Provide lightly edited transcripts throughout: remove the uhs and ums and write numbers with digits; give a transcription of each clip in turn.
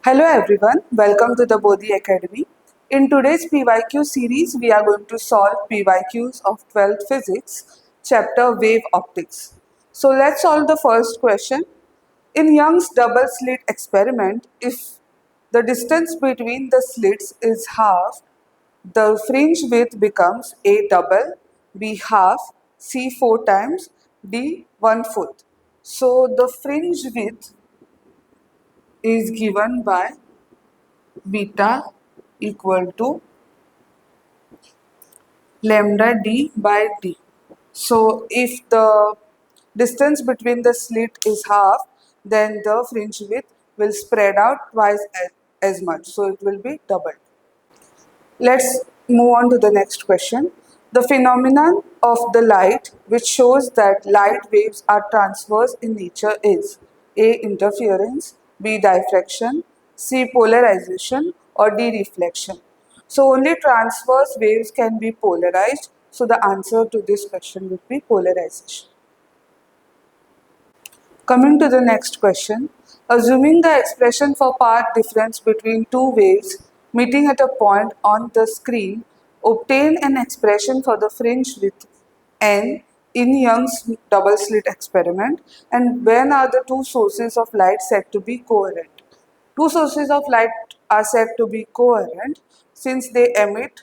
Hello everyone, welcome to the Bodhi Academy. In today's PYQ series, we are going to solve PYQs of 12th Physics, chapter Wave Optics. So let's solve the first question. In Young's double slit experiment, if the distance between the slits is half, the fringe width becomes A double, B half, C 4 times, D 1/4. So the fringe width is given by beta equal to lambda d by d. So if the distance between the slit is half, then the fringe width will spread out twice as much. So it will be doubled. Let's move on to the next question. The phenomenon of the light which shows that light waves are transverse in nature is A. Interference, B. Diffraction, C. Polarization, or D. Reflection. So only transverse waves can be polarized. So the answer to this question would be polarization. Coming to the next question, assuming the expression for path difference between two waves meeting at a point on the screen, obtain an expression for the fringe width n in Young's double slit experiment, and when are the two sources of light said to be coherent? Two sources of light are said to be coherent since they emit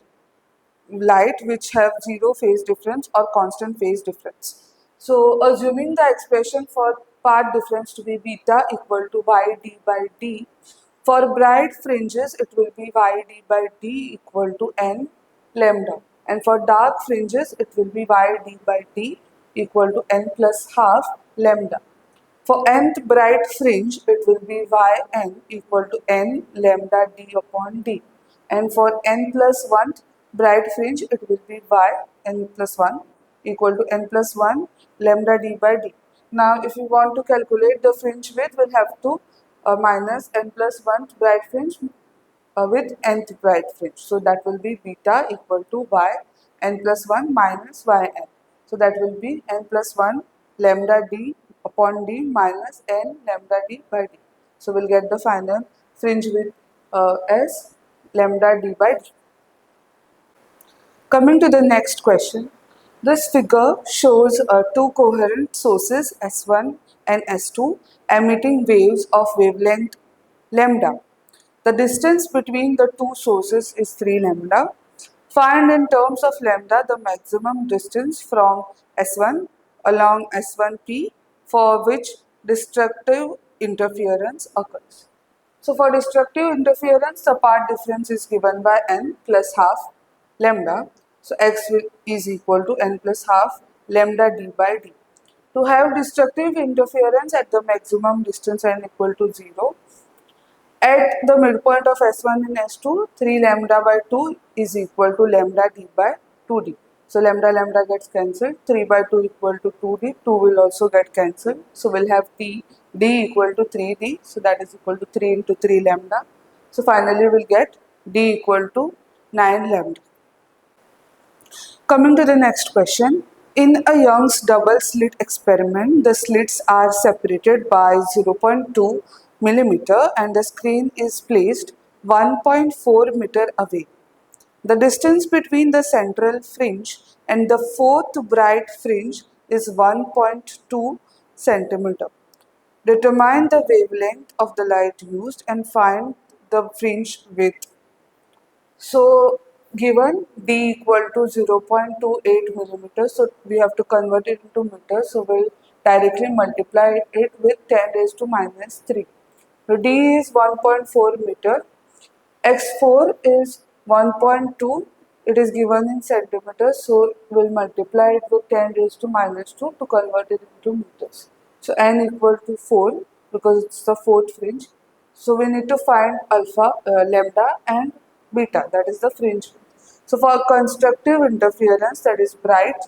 light which have zero phase difference or constant phase difference. So assuming the expression for path difference to be beta equal to yd by d, for bright fringes it will be yd by d equal to n lambda, and for dark fringes it will be yd by d equal to n plus half lambda. For nth bright fringe, it will be yn equal to n lambda d upon d. And for n plus 1 bright fringe, it will be yn plus 1 equal to n plus 1 lambda d by d. Now, if we want to calculate the fringe width, we'll have to minus n plus 1 bright fringe with nth bright fringe. So that will be beta equal to yn plus 1 minus yn. So that will be n plus 1 lambda d upon d minus n lambda d by d. So we'll get the final fringe width as lambda d by d. Coming to the next question, this figure shows two coherent sources S1 and S2 emitting waves of wavelength lambda. The distance between the two sources is 3 lambda. Find in terms of lambda the maximum distance from S1 along S1P for which destructive interference occurs. So for destructive interference, the path difference is given by n plus half lambda. So x is equal to n plus half lambda d by d. To have destructive interference at the maximum distance n equal to 0, at the midpoint of S1 and S2, 3 lambda by 2 is equal to lambda d by 2d. So lambda lambda gets cancelled, 3 by 2 equal to 2d, 2 will also get cancelled. So we'll have d equal to 3d, so that is equal to 3 into 3 lambda. So finally we'll get d equal to 9 lambda. Coming to the next question, in a Young's double slit experiment, the slits are separated by 0.2 millimeter and the screen is placed 1.4 meter away. The distance between the central fringe and the fourth bright fringe is 1.2 centimeter. Determine the wavelength of the light used and find the fringe width. So given d equal to 0.28 millimeters, so we have to convert it into meters. So we'll directly multiply it with 10 raised to minus 3. So d is 1.4 meter, x4 is 1.2, it is given in centimeters, so we'll multiply it with 10 raised to minus 2 to convert it into meters. So n equal to 4 because it's the fourth fringe. So we need to find alpha, lambda and beta, that is the fringe. So for constructive interference, that is bright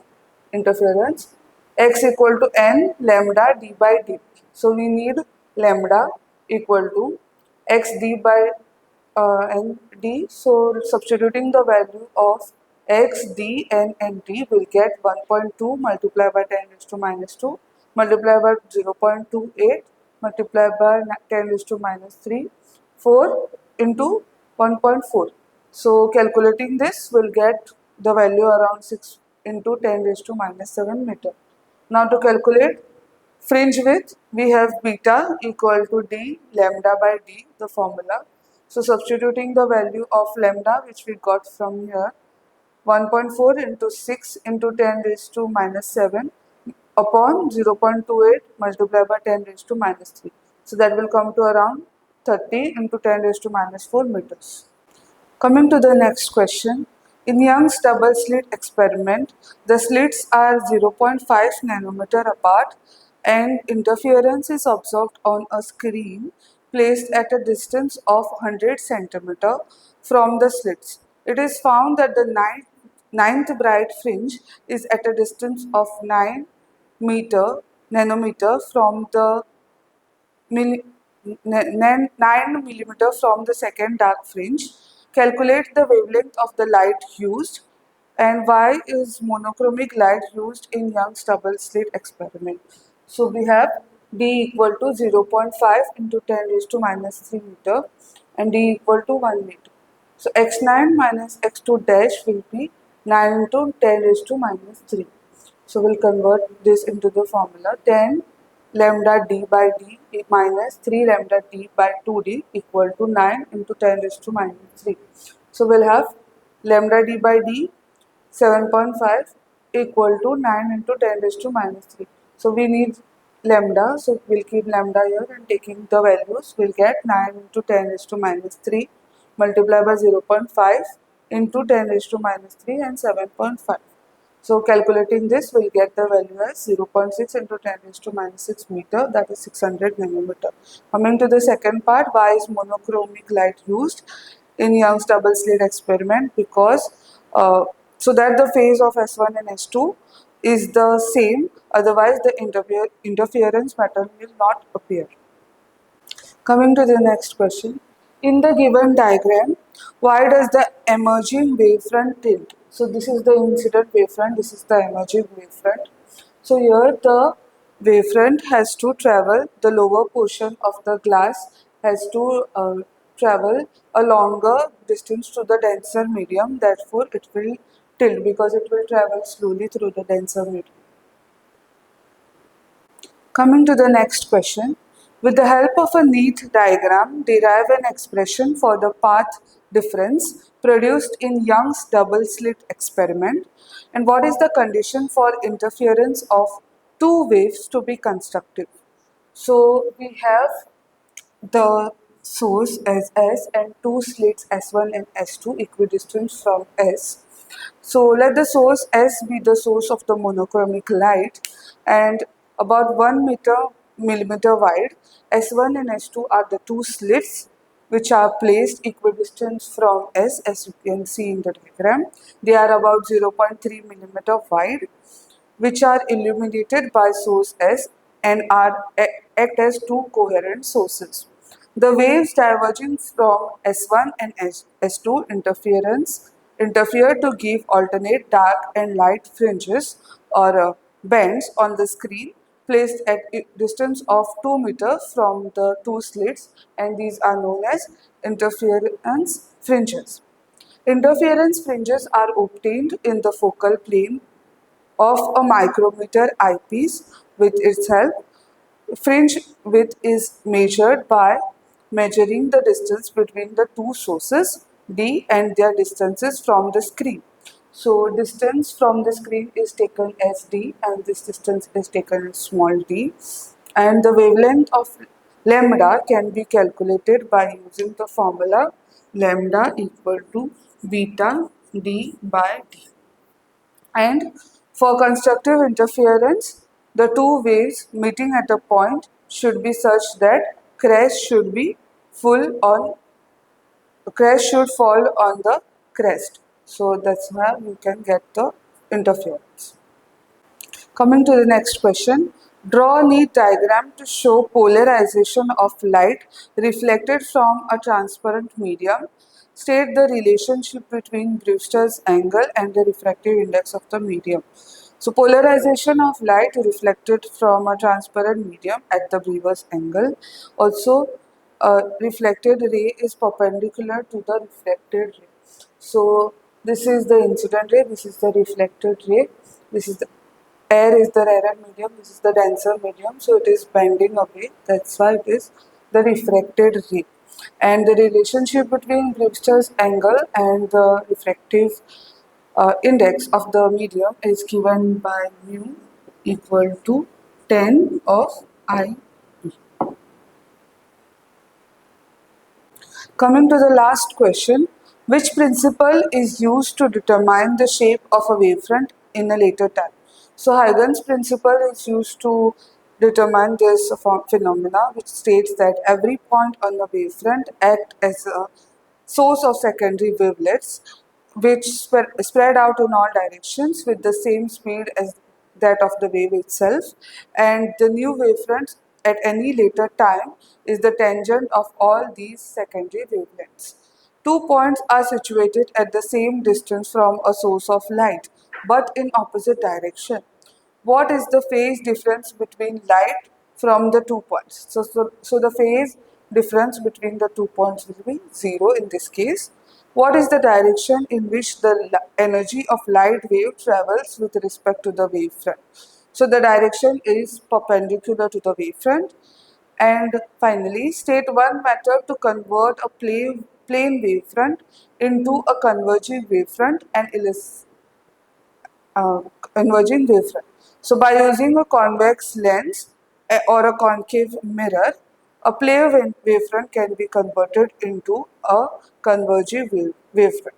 interference, x equal to n lambda d by d. So we need lambda equal to x d by n d. So substituting the value of x, d, n and d will get 1.2 multiplied by 10 raised to minus 2 multiplied by 0.28 multiplied by 10 raised to minus 3 4 into 1.4. So calculating this will get the value around 6 into 10 raised to minus 7 meter. Now to calculate fringe width, we have beta equal to d lambda by d, the formula. So substituting the value of lambda which we got from here, 1.4 into 6 into 10 raised to minus 7 upon 0.28 multiplied by 10 raised to minus 3. So that will come to around 30 into 10 raised to minus 4 meters. Coming to the next question, in Young's double slit experiment, the slits are 0.5 nanometer apart and interference is observed on a screen placed at a distance of 100 centimeter from the slits. It is found that the ninth bright fringe is at a distance of 9 nanometer from the 9 millimeter from the second dark fringe. Calculate the wavelength of the light used, and why is monochromic light used in Young's double slit experiment. So we have d equal to 0.5 into 10 raised to minus 3 meter and d equal to 1 meter. So x9 minus x2 dash will be 9 into 10 raised to minus 3. So we'll convert this into the formula 10 lambda d by d minus 3 lambda d by 2d equal to 9 into 10 raised to minus 3. So we'll have lambda d by d 7.5 equal to 9 into 10 raised to minus 3. So we need lambda, so we'll keep lambda here and taking the values, we'll get 9 into 10 raised to minus 3 multiplied by 0.5 into 10 raised to minus 3 and 7.5. So calculating this, we'll get the value as 0.6 into 10 raised to minus 6 meter, that is 600 nanometer. Coming to the second part, why is monochromic light used in Young's double slit experiment? Because so that the phase of S1 and S2 is the same, otherwise the interference pattern will not appear. Coming to the next question, in the given diagram, why does the emerging wavefront tilt? So this is the incident wavefront, this is the emerging wavefront. So here the wavefront has to travel, the lower portion of the glass has to travel a longer distance to the denser medium, therefore it will tilt because it will travel slowly through the denser medium. Coming to the next question, with the help of a neat diagram, derive an expression for the path difference produced in Young's double slit experiment, and what is the condition for interference of two waves to be constructive. So we have the source as S and two slits S1 and S2 equidistant from S. So let the source S be the source of the monochromic light and about 1 millimeter wide. S1 and S2 are the two slits which are placed equidistant from S, as you can see in the diagram. They are about 0.3 millimeter wide, which are illuminated by source S and act as two coherent sources. The waves diverging from S1 and S2 interfere to give alternate dark and light fringes or bands on the screen placed at a distance of 2 meters from the two slits, and these are known as interference fringes. Interference fringes are obtained in the focal plane of a micrometer eyepiece. With its help, fringe width is measured by measuring the distance between the two sources D and their distances from the screen. So distance from the screen is taken as D and this distance is taken as small d, and the wavelength of lambda can be calculated by using the formula lambda equal to beta d by d. And for constructive interference, the two waves meeting at a point should be such that crest should fall on the crest. So that's how you can get the interference. Coming to the next question, draw a neat diagram to show polarization of light reflected from a transparent medium. State the relationship between Brewster's angle and the refractive index of the medium. So polarization of light reflected from a transparent medium at the Brewster's angle. Also, a reflected ray is perpendicular to the reflected ray. So this is the incident ray, this is the reflected ray, this is the air is the rarer medium, this is the denser medium, so it is bending away. That's why it is the refracted ray. And the relationship between Brewster's angle and the refractive index of the medium is given by mu equal to 10 of I. Coming to the last question, which principle is used to determine the shape of a wavefront in a later time? So Huygens principle is used to determine this phenomena, which states that every point on the wavefront act as a source of secondary wavelets which spread out in all directions with the same speed as that of the wave itself, and the new wavefront at any later time is the tangent of all these secondary wavelets. Two points are situated at the same distance from a source of light but in opposite direction. What is the phase difference between light from the 2 points? So the phase difference between the 2 points will be 0 in this case. What is the direction in which the energy of light wave travels with respect to the wavefront? So the direction is perpendicular to the wavefront. And finally, state one method to convert a plane wavefront into a converging wavefront and converging wavefront. So by using a convex lens or a concave mirror, a plane wavefront can be converted into a converging wavefront.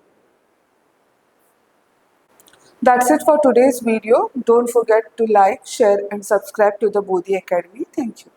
That's it for today's video. Don't forget to like, share and subscribe to the Bodhi Academy. Thank you.